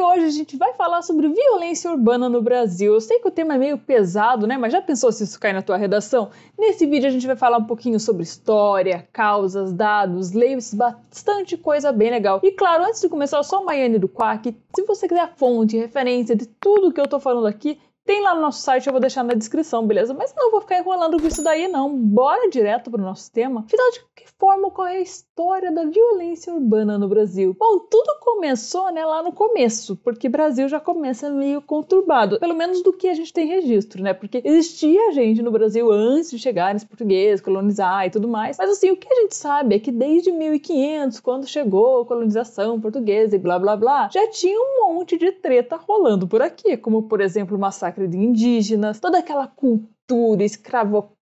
E hoje a gente vai falar sobre violência urbana no Brasil. Eu sei que o tema é meio pesado, né? Mas já pensou se isso cai na tua redação? Nesse vídeo a gente vai falar um pouquinho sobre história, causas, dados, leis, bastante coisa bem legal. E claro, antes de começar, eu sou a Maiane do Quack. Se você quiser a fonte, referência de tudo que eu tô falando aqui, tem lá no nosso site, eu vou deixar na descrição, beleza? Mas não vou ficar enrolando com isso daí, não. Bora direto pro nosso tema. Afinal, de que forma ocorre a história da violência urbana no Brasil? Bom, tudo começou, né, lá no começo, porque o Brasil já começa meio conturbado, pelo menos do que a gente tem registro, né? Porque existia gente no Brasil antes de chegarem os portugueses, colonizar e tudo mais. Mas assim, o que a gente sabe é que desde 1500, quando chegou a colonização portuguesa e blá blá blá, já tinha um monte de treta rolando por aqui, como por exemplo o massacre de indígenas, toda aquela cultura escravocrata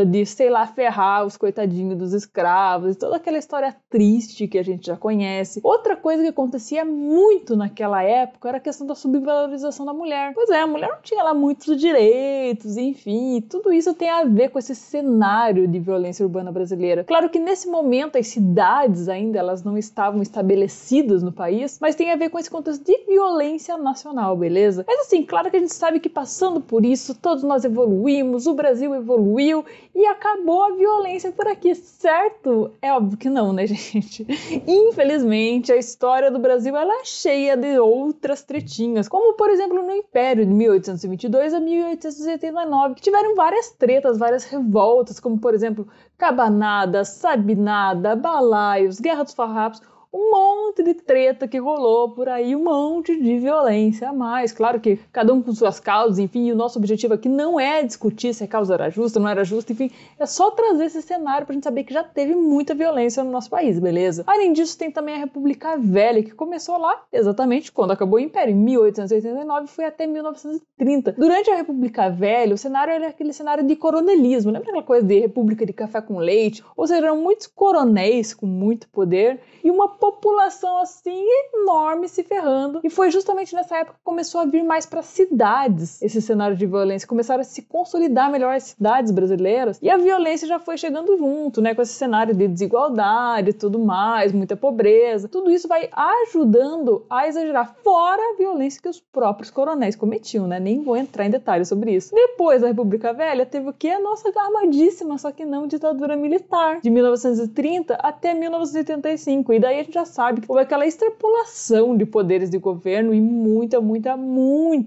de, sei lá, ferrar os coitadinhos dos escravos, toda aquela história triste que a gente já conhece. Outra coisa que acontecia muito naquela época era a questão da subvalorização da mulher. Pois é, a mulher não tinha lá muitos direitos, enfim, tudo isso tem a ver com esse cenário de violência urbana brasileira. Claro que nesse momento as cidades ainda elas não estavam estabelecidas no país, mas tem a ver com esse contexto de violência nacional, beleza? Mas assim, claro que a gente sabe que passando por isso, todos nós evoluímos, o Brasil evoluiu e acabou a violência por aqui, certo? É óbvio que não, né, gente? Infelizmente, a história do Brasil ela é cheia de outras tretinhas, como por exemplo no Império de 1822 a 1889, que tiveram várias tretas, várias revoltas, como por exemplo Cabanada, Sabinada, Balaios, Guerra dos Farrapos, um monte de treta que rolou por aí, um monte de violência a mais. Claro que cada um com suas causas, enfim, e o nosso objetivo aqui não é discutir se a causa era justa, não era justa, enfim, é só trazer esse cenário pra gente saber que já teve muita violência no nosso país, beleza? Além disso, tem também a República Velha, que começou lá exatamente quando acabou o Império, em 1889, e foi até 1930. Durante a República Velha, o cenário era aquele cenário de coronelismo, lembra aquela coisa de república de café com leite? Ou seja, eram muitos coronéis com muito poder e uma população assim enorme se ferrando, e foi justamente nessa época que começou a vir mais para cidades esse cenário de violência, começaram a se consolidar melhor as cidades brasileiras, e a violência já foi chegando junto, né, com esse cenário de desigualdade e tudo mais, muita pobreza, tudo isso vai ajudando a exagerar, fora a violência que os próprios coronéis cometiam, né, nem vou entrar em detalhes sobre isso. Depois da República Velha teve o que? A nossa armadíssima, só que não ditadura militar, de 1930 até 1985, e daí a gente já sabe que houve aquela extrapolação de poderes de governo e muita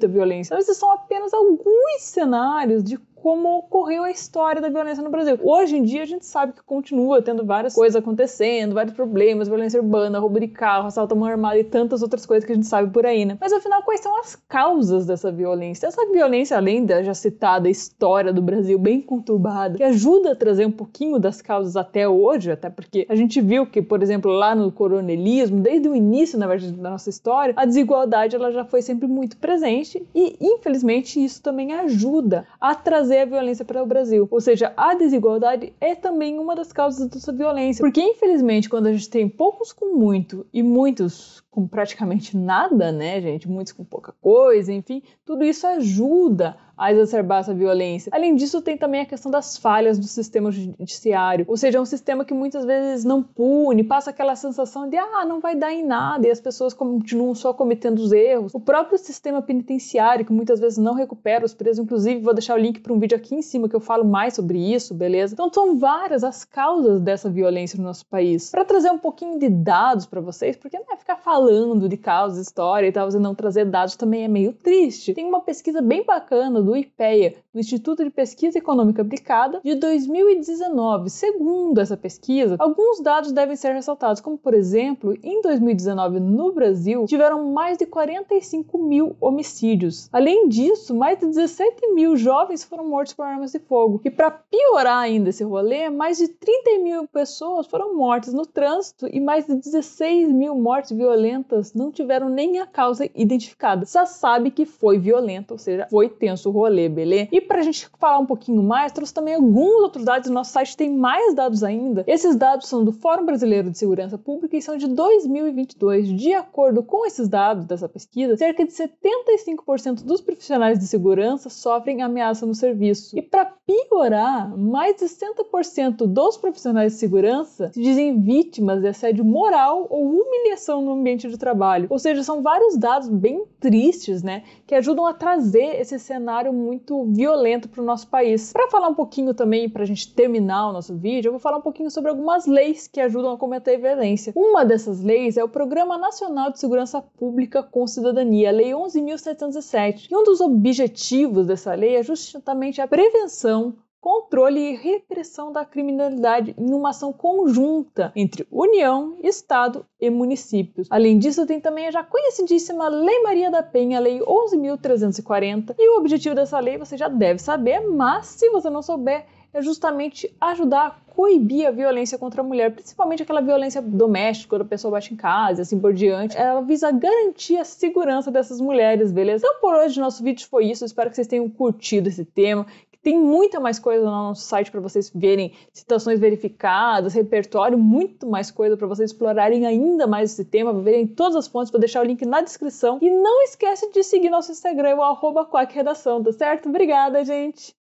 violência. Então, esses são apenas alguns cenários de como ocorreu a história da violência no Brasil. Hoje em dia a gente sabe que continua tendo várias coisas acontecendo, vários problemas, violência urbana, roubo de carro, assalto à mão armada e tantas outras coisas que a gente sabe por aí, né? Mas afinal, quais são as causas dessa violência? Essa violência, além da já citada história do Brasil bem conturbada, que ajuda a trazer um pouquinho das causas até hoje, até porque a gente viu que, por exemplo, lá no coronelismo, desde o início, na verdade, da nossa história, a desigualdade ela já foi sempre muito presente e, infelizmente, isso também ajuda a trazer a violência para o Brasil. Ou seja, a desigualdade é também uma das causas dessa violência. Porque, infelizmente, quando a gente tem poucos com muito e muitos com praticamente nada, né, gente? Muitos com pouca coisa, enfim, tudo isso ajuda a exacerbar essa violência. Além disso, tem também a questão das falhas do sistema judiciário, ou seja, é um sistema que muitas vezes não pune, passa aquela sensação de, não vai dar em nada, e as pessoas continuam só cometendo os erros. O próprio sistema penitenciário, que muitas vezes não recupera os presos, inclusive vou deixar o link para um vídeo aqui em cima que eu falo mais sobre isso, beleza? Então são várias as causas dessa violência no nosso país. Para trazer um pouquinho de dados para vocês, porque não é ficar falando de causas, história e tal, você não trazer dados também é meio triste. Tem uma pesquisa bem bacana do IPEA, do Instituto de Pesquisa Econômica Aplicada, de 2019. Segundo essa pesquisa, alguns dados devem ser ressaltados, como por exemplo, em 2019 no Brasil, tiveram mais de 45 mil homicídios. Além disso, mais de 17 mil jovens foram mortos por armas de fogo. E para piorar ainda esse rolê, mais de 30 mil pessoas foram mortas no trânsito e mais de 16 mil mortes violentas não tiveram nem a causa identificada. Já sabe que foi violenta, ou seja, foi tenso o rolê, beleza? E pra gente falar um pouquinho mais, trouxe também alguns outros dados, no nosso site tem mais dados ainda. Esses dados são do Fórum Brasileiro de Segurança Pública e são de 2022. De acordo com esses dados dessa pesquisa, cerca de 75% dos profissionais de segurança sofrem ameaça no serviço. E para piorar, mais de 60% dos profissionais de segurança se dizem vítimas de assédio moral ou humilhação no ambiente de trabalho. Ou seja, são vários dados bem tristes, né, que ajudam a trazer esse cenário muito violento para o nosso país. Para falar um pouquinho também, para a gente terminar o nosso vídeo, eu vou falar um pouquinho sobre algumas leis que ajudam a combater a violência. Uma dessas leis é o Programa Nacional de Segurança Pública com Cidadania, a Lei 11.707. E um dos objetivos dessa lei é justamente a prevenção, controle e repressão da criminalidade em uma ação conjunta entre União, Estado e municípios. Além disso, tem também a já conhecidíssima Lei Maria da Penha, a Lei 11.340, e o objetivo dessa lei você já deve saber, mas se você não souber, é justamente ajudar a coibir a violência contra a mulher, principalmente aquela violência doméstica, quando a pessoa bate em casa e assim por diante. Ela visa garantir a segurança dessas mulheres, beleza? Então por hoje nosso vídeo foi isso, eu espero que vocês tenham curtido esse tema. Tem muita mais coisa no nosso site para vocês verem, citações verificadas, repertório, muito mais coisa para vocês explorarem ainda mais esse tema, verem todas as fontes, vou deixar o link na descrição. E não esquece de seguir nosso Instagram, o @quackredação, tá certo? Obrigada, gente!